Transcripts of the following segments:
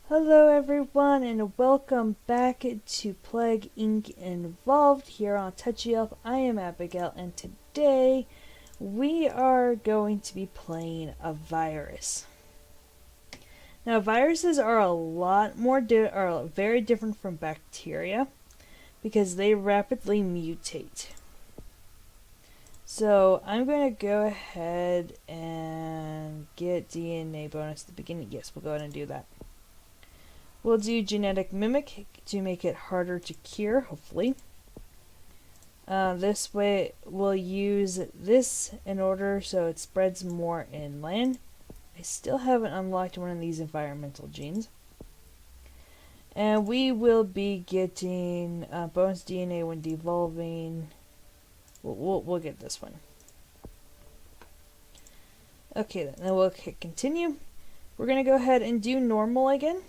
Hello everyone and welcome back to Plague Inc. Involved here on Touchy Up. I am Abigail and today we are going to be playing a virus. Now viruses are a lot more are very different from bacteria because they rapidly mutate. So I'm going to go ahead and get DNA bonus at the beginning. Yes, we'll go ahead and do that. We'll do genetic mimic to make it harder to cure, hopefully. This way we'll use this in order so it spreads more inland. I still haven't unlocked one of these environmental genes. And we will be getting bonus DNA when devolving. We'll get this one. Okay, then we'll hit continue. We're going to go ahead and do normal again.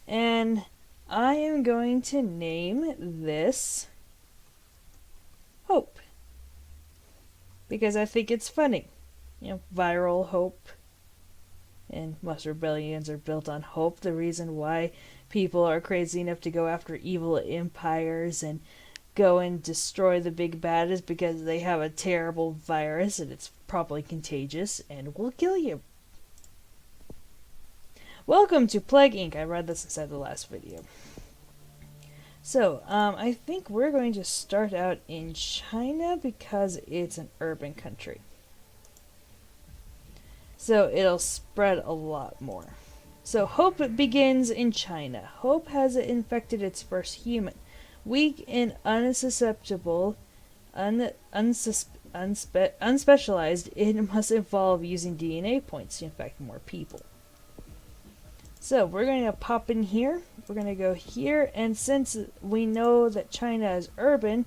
And I am going to name this Hope. Because I think it's funny. You know, viral hope. And most rebellions are built on hope. The reason why people are crazy enough to go after evil empires and go and destroy the big bad is because they have a terrible virus and it's probably contagious and will kill you. Welcome to Plague Inc. I read this inside the last video. So, I think we're going to start out in China because it's an urban country. So it'll spread a lot more. So Hope begins in China. Hope has infected its first human. Weak and unsusceptible, unspecialized, it must evolve using DNA points to infect more people. So we're going to pop in here, we're going to go here, and since we know that China is urban,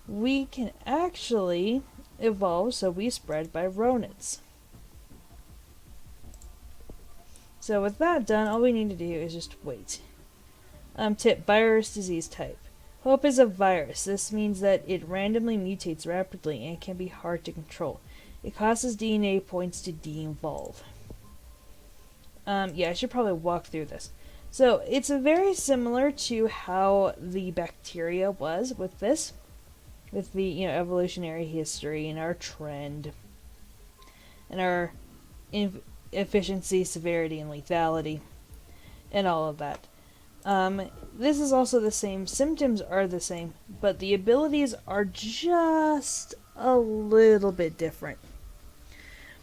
we can actually evolve so we spread by rodents. So with that done, all we need to do is just wait. Tip, virus disease type. Hope is a virus. This means that it randomly mutates rapidly and can be hard to control. It causes DNA points to de-evolve. Yeah, I should probably walk through this. So it's very similar to how the bacteria was with this, with the evolutionary history and our trend, and our efficiency, severity, and lethality, and all of that. This is also the same. Symptoms are the same, but the abilities are just a little bit different.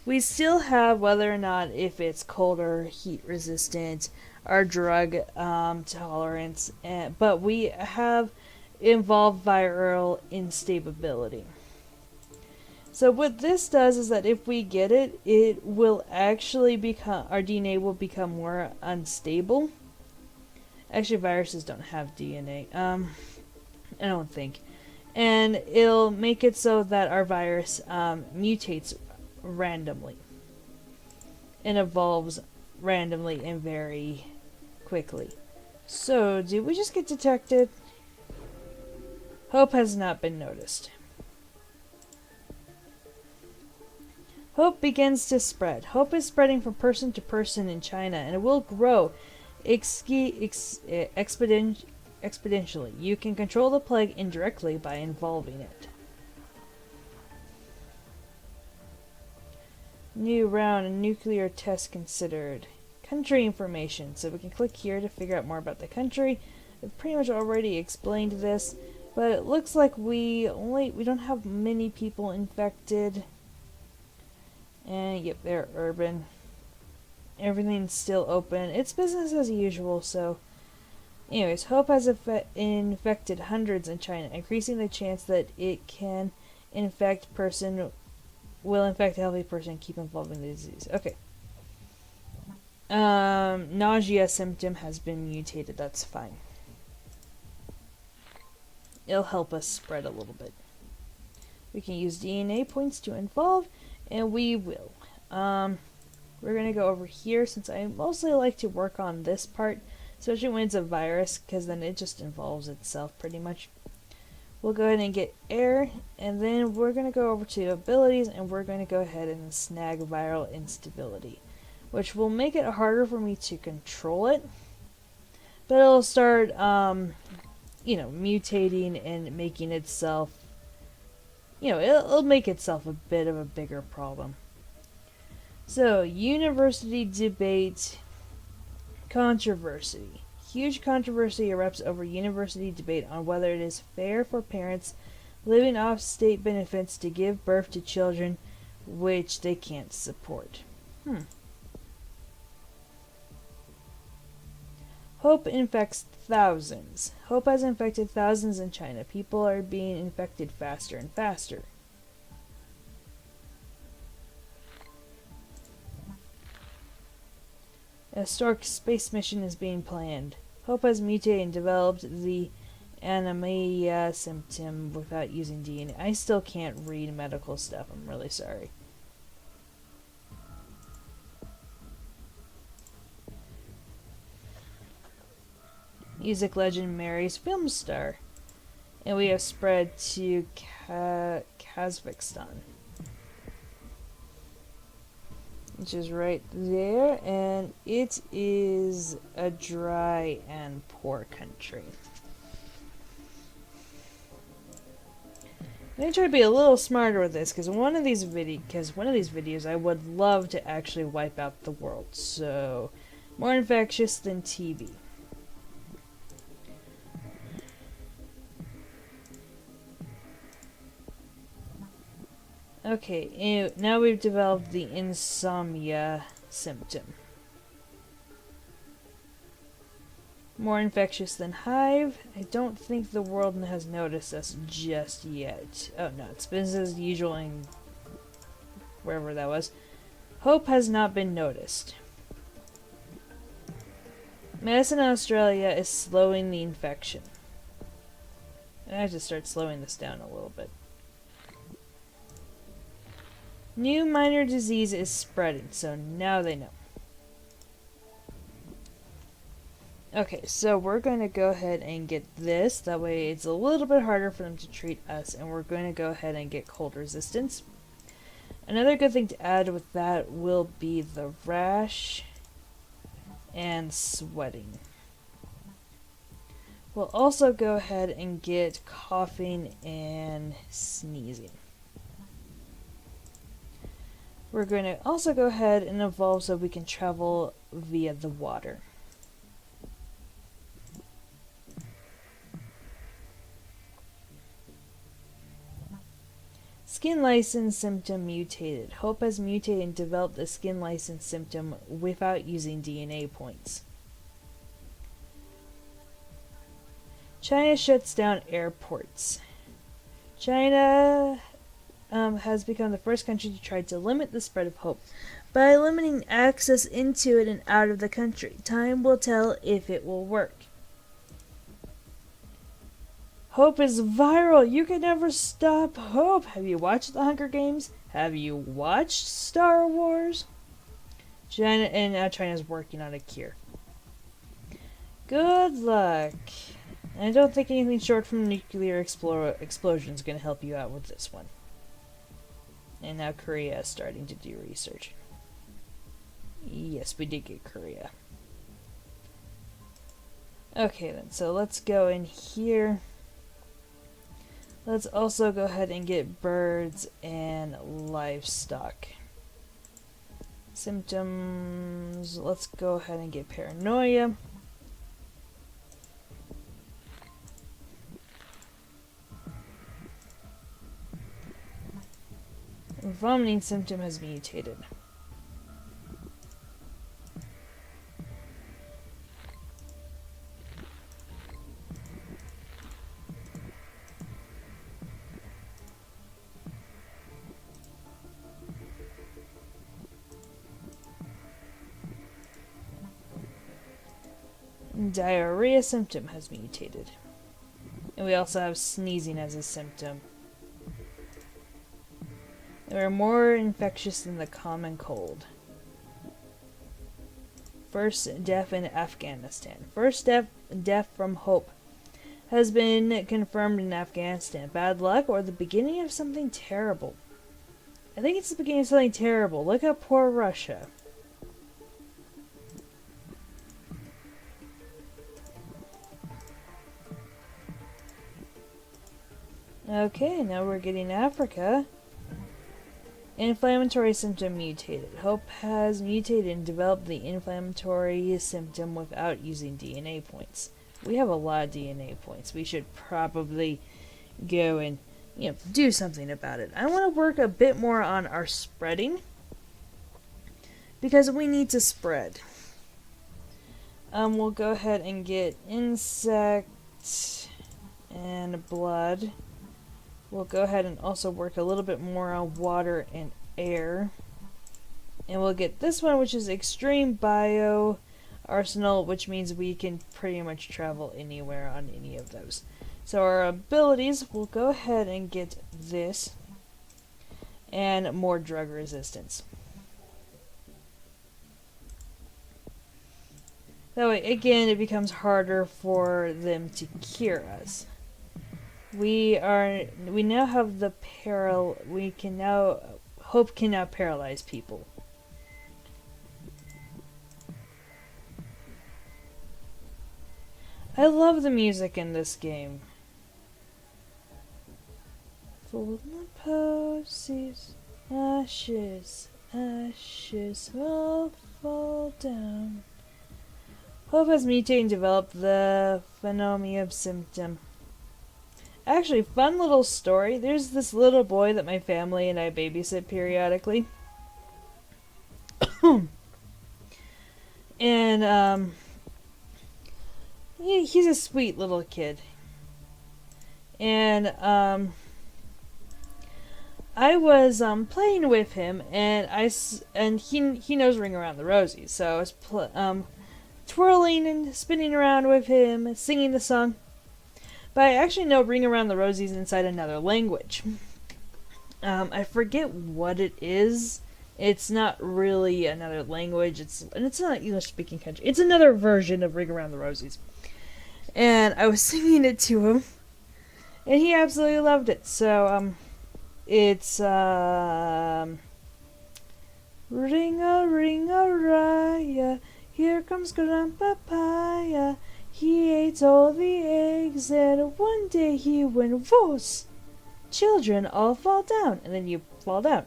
We still have whether or not if it's cold or heat resistant, our drug tolerance, but we have involved viral instability. So what this does is that if we get it, it will actually become, our DNA will become more unstable. Actually, viruses don't have DNA. I don't think. And it'll make it so that our virus mutates randomly and evolves randomly and very quickly. So, did we just get detected? Hope has not been noticed. Hope begins to spread. Hope is spreading from person to person in China, and it will grow exponentially. You can control the plague indirectly by involving it. New round of nuclear tests considered. Country information. So we can click here to figure out more about the country. I've pretty much already explained this, but it looks like we don't have many people infected. And yep, they're urban. Everything's still open. It's business as usual, so anyways, Hope has infected hundreds in China, increasing the chance that it can will infect a healthy person and keep involving the disease. Okay. Nausea symptom has been mutated. That's fine. It'll help us spread a little bit. We can use DNA points to involve, and we will. We're going to go over here since I mostly like to work on this part, especially when it's a virus, because then it just involves itself pretty much. We'll go ahead and get air, and then we're going to go over to abilities, and we're going to go ahead and snag viral instability. which will make it harder for me to control it. But it'll start, mutating and making itself, it'll make itself a bit of a bigger problem. So, university debate controversy. Huge controversy erupts over university debate on whether it is fair for parents living off state benefits to give birth to children which they can't support. Hope infects thousands. Hope has infected thousands in China. People are being infected faster and faster. A historic space mission is being planned. Hope has mutated and developed the anemia symptom without using DNA. I still can't read medical stuff. I'm really sorry. Music legend marries film star. And we have spread to Kazakhstan, which is right there, and it is a dry and poor country. I'm gonna try to be a little smarter with this, because one of these videos I would love to actually wipe out the world. So, more infectious than TB. Okay, now we've developed the insomnia symptom. More infectious than hive. I don't think the world has noticed us just yet. Oh no, it's business as usual in wherever that was. Hope has not been noticed. Medicine in Australia is slowing the infection. I have to start slowing this down a little bit. New minor disease is spreading, so now they know. Okay, so we're going to go ahead and get this. That way it's a little bit harder for them to treat us, and we're going to go ahead and get cold resistance. Another good thing to add with that will be the rash and sweating. We'll also go ahead and get coughing and sneezing. We're going to also go ahead and evolve so we can travel via the water. Skin license symptom mutated. Hope has mutated and developed a skin license symptom without using DNA points. China shuts down airports. China has become the first country to try to limit the spread of hope by limiting access into it and out of the country. Time will tell if it will work. Hope is viral. You can never stop hope. Have you watched The Hunger Games? Have you watched Star Wars? China's working on a cure. Good luck. I don't think anything short from nuclear explosion is going to help you out with this one. And now Korea is starting to do research. Yes, we did get Korea. Okay then, so let's go in here. Let's also go ahead and get birds and livestock. Symptoms, let's go ahead and get paranoia. Vomiting symptom has mutated. Diarrhea symptom has mutated. And we also have sneezing as a symptom. They are more infectious than the common cold. First death in Afghanistan. First death from hope has been confirmed in Afghanistan. Bad luck or the beginning of something terrible? I think it's the beginning of something terrible. Look at poor Russia. Okay, now we're getting Africa. Inflammatory symptom mutated. Hope has mutated and developed the inflammatory symptom without using DNA points. We have a lot of DNA points. We should probably go and do something about it. I want to work a bit more on our spreading because we need to spread. We'll go ahead and get insect and blood. We'll go ahead and also work a little bit more on water and air. And we'll get this one, which is extreme bio arsenal, which means we can pretty much travel anywhere on any of those. So our abilities, we'll go ahead and get this and more drug resistance. That way, again, it becomes harder for them to cure us. We now have the Hope can now paralyze people. I love the music in this game. Full of posies, ashes, ashes will fall down. Hope has mutated and developed the phenomena symptom. Actually, fun little story. There's this little boy that my family and I babysit periodically. And, he's a sweet little kid. And, I was, playing with him, and he knows Ring Around the Rosie, so I was, twirling and spinning around with him, singing the song. But I actually know Ring Around the Rosies inside another language. I forget what it is. It's not really another language. It's not an English-speaking country. It's another version of Ring Around the Rosies. And I was singing it to him, and he absolutely loved it. So, it's ring-a-ring-a-raya, here comes Grandpapaya. He ate all the eggs, and one day he went voos. Children all fall down, and then you fall down.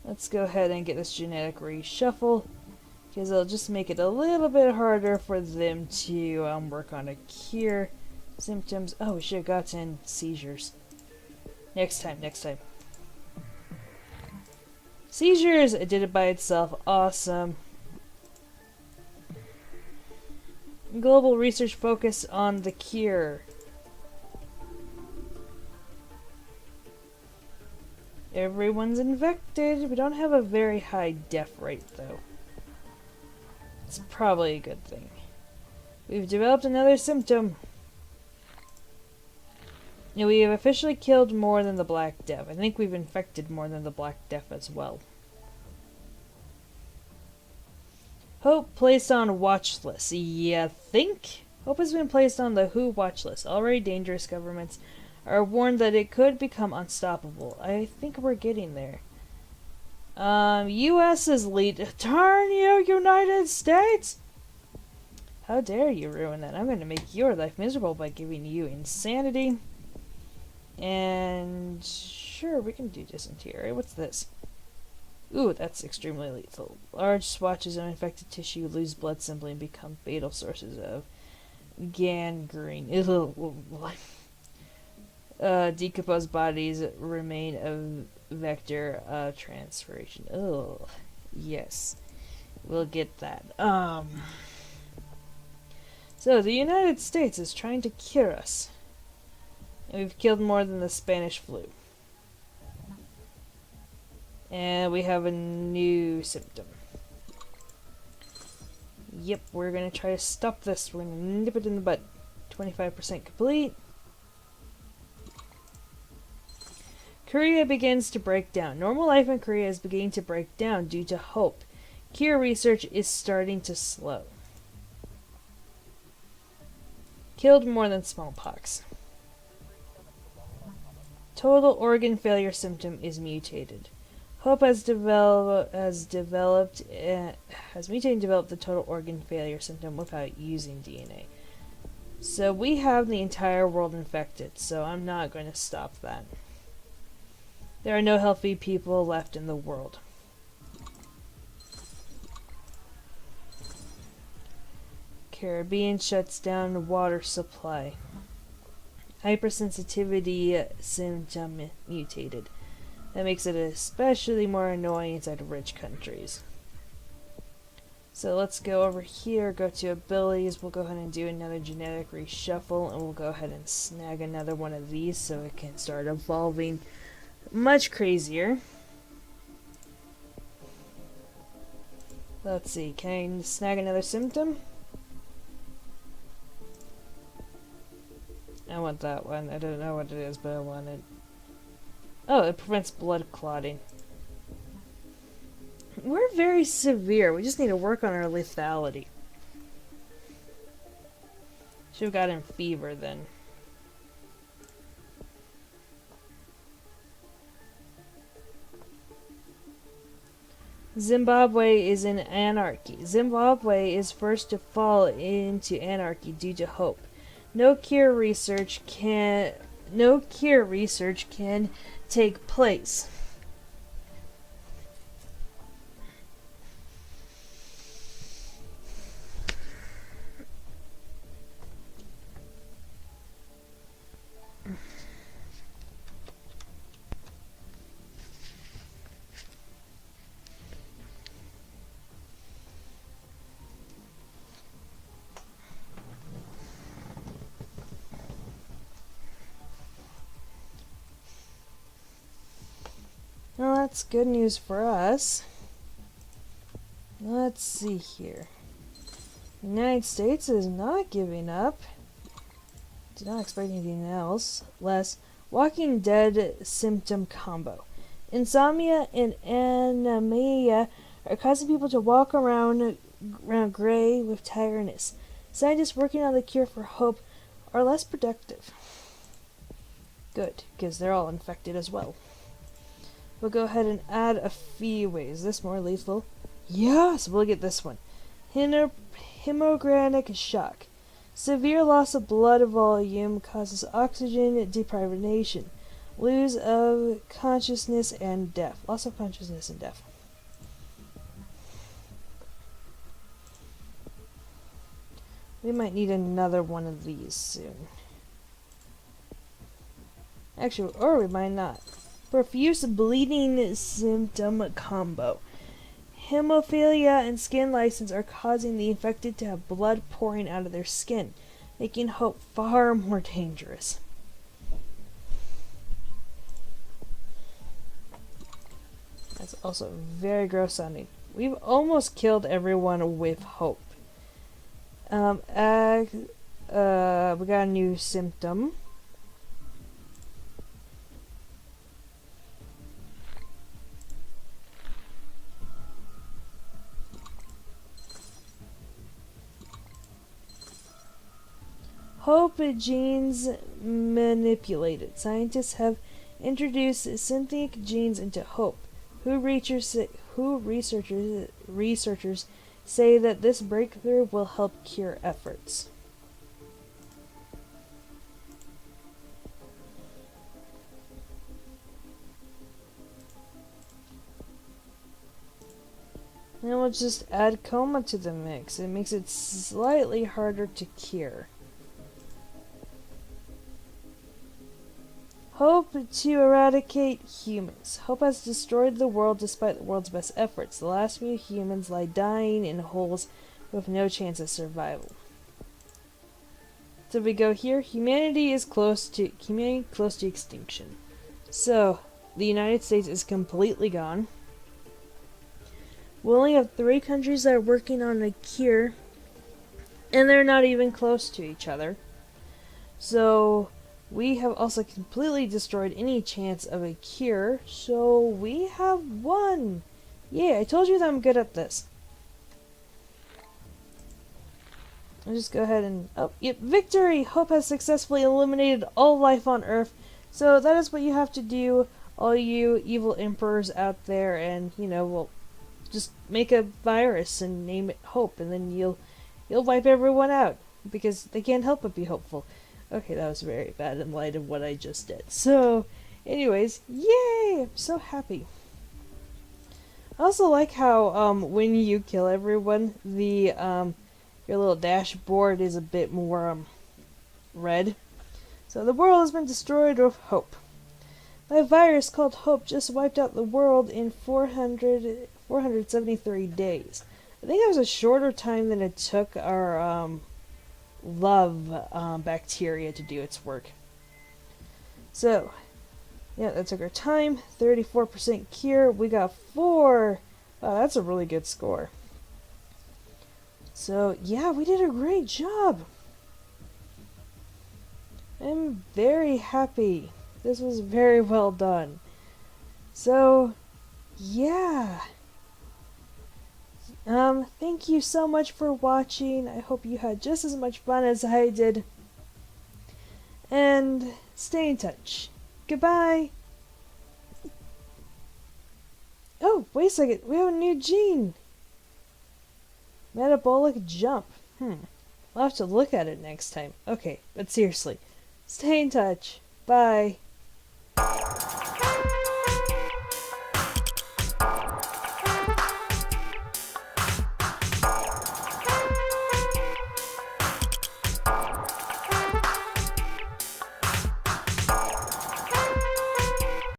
Let's go ahead and get this genetic reshuffle, because it'll just make it a little bit harder for them to work on a cure. Symptoms. Oh, we should have gotten seizures. Next time. Seizures! It did it by itself. Awesome. Global research focus on the cure. Everyone's infected. We don't have a very high death rate, though. It's probably a good thing. We've developed another symptom. Yeah, we have officially killed more than the Black Death. I think we've infected more than the Black Death as well. Hope placed on watch list. You think? Hope has been placed on the WHO watch list. Already dangerous governments are warned that it could become unstoppable. I think we're getting there. U.S. is lead. Darn you, United States! How dare you ruin that? I'm going to make your life miserable by giving you insanity. And sure, we can do dysentery. What's this? Ooh, that's extremely lethal. Large swatches of infected tissue lose blood simply and become fatal sources of gangrene. Decomposed bodies remain a vector of transferation. Oh, yes. We'll get that. So, the United States is trying to cure us. And we've killed more than the Spanish flu. And we have a new symptom. Yep, we're going to try to stop this. We're going to nip it in the butt. 25% complete. Korea begins to break down. Normal life in Korea is beginning to break down due to hope. Cure research is starting to slow. Killed more than smallpox. Total organ failure symptom is mutated. Hope has mutated and developed the total organ failure symptom without using DNA. So we have the entire world infected, so I'm not going to stop that. There are no healthy people left in the world. Caribbean shuts down water supply. Hypersensitivity symptom mutated. That makes it especially more annoying inside rich countries. So let's go over here, go to abilities, we'll go ahead and do another genetic reshuffle, and we'll go ahead and snag another one of these so it can start evolving much crazier. Let's see, can I snag another symptom? I want that one. I don't know what it is, but I want it. Oh, it prevents blood clotting. We're very severe. We just need to work on our lethality. Should have gotten fever then. Zimbabwe is in anarchy. Zimbabwe is first to fall into anarchy due to hope. No cure research can take place. Well, that's good news for us. Let's see here. The United States is not giving up. Did not expect anything else. Less. Walking Dead symptom combo. Insomnia and anemia are causing people to walk around gray with tiredness. Scientists working on the cure for hope are less productive. Good, because they're all infected as well. We'll go ahead and add a few ways. Is this more lethal? Yes, we'll get this one. Hemorrhagic shock. Severe loss of blood volume causes oxygen deprivation. Loss of consciousness and death. Loss of consciousness and death. We might need another one of these soon. Actually, or we might not. Profuse bleeding symptom combo. Hemophilia and skin license are causing the infected to have blood pouring out of their skin, making hope far more dangerous. That's also very gross sounding. We've almost killed everyone with hope. We got a new symptom. Hope genes manipulated. Scientists have introduced synthetic genes into hope. Researchers say that this breakthrough will help cure efforts. Now we'll just add coma to the mix. It makes it slightly harder to cure. Hope to eradicate humans. Hope has destroyed the world despite the world's best efforts. The last few humans lie dying in holes with no chance of survival. So we go here. Humanity is close to extinction. So the United States is completely gone. We only have 3 countries that are working on a cure, and they're not even close to each other. So we have also completely destroyed any chance of a cure, so we have won! Yeah, I told you that I'm good at this. I'll just go ahead and... Oh, yep, victory! Hope has successfully eliminated all life on Earth, so that is what you have to do all you evil emperors out there, and we'll just make a virus and name it Hope, and then you'll wipe everyone out because they can't help but be hopeful. Okay, that was very bad in light of what I just did. So, anyways, yay! I'm so happy. I also like how when you kill everyone, the your little dashboard is a bit more red. So the world has been destroyed with hope. My virus called Hope just wiped out the world in 473 days. I think that was a shorter time than it took our love bacteria to do its work. So, yeah, that took our time. 34% cure. We got 4. Wow, that's a really good score. So, yeah, we did a great job. I'm very happy. This was very well done. So, yeah. Thank you so much for watching. I hope you had just as much fun as I did. And stay in touch. Goodbye. Oh, wait a second. We have a new gene. Metabolic jump. I'll have to look at it next time. Okay, but seriously, stay in touch. Bye.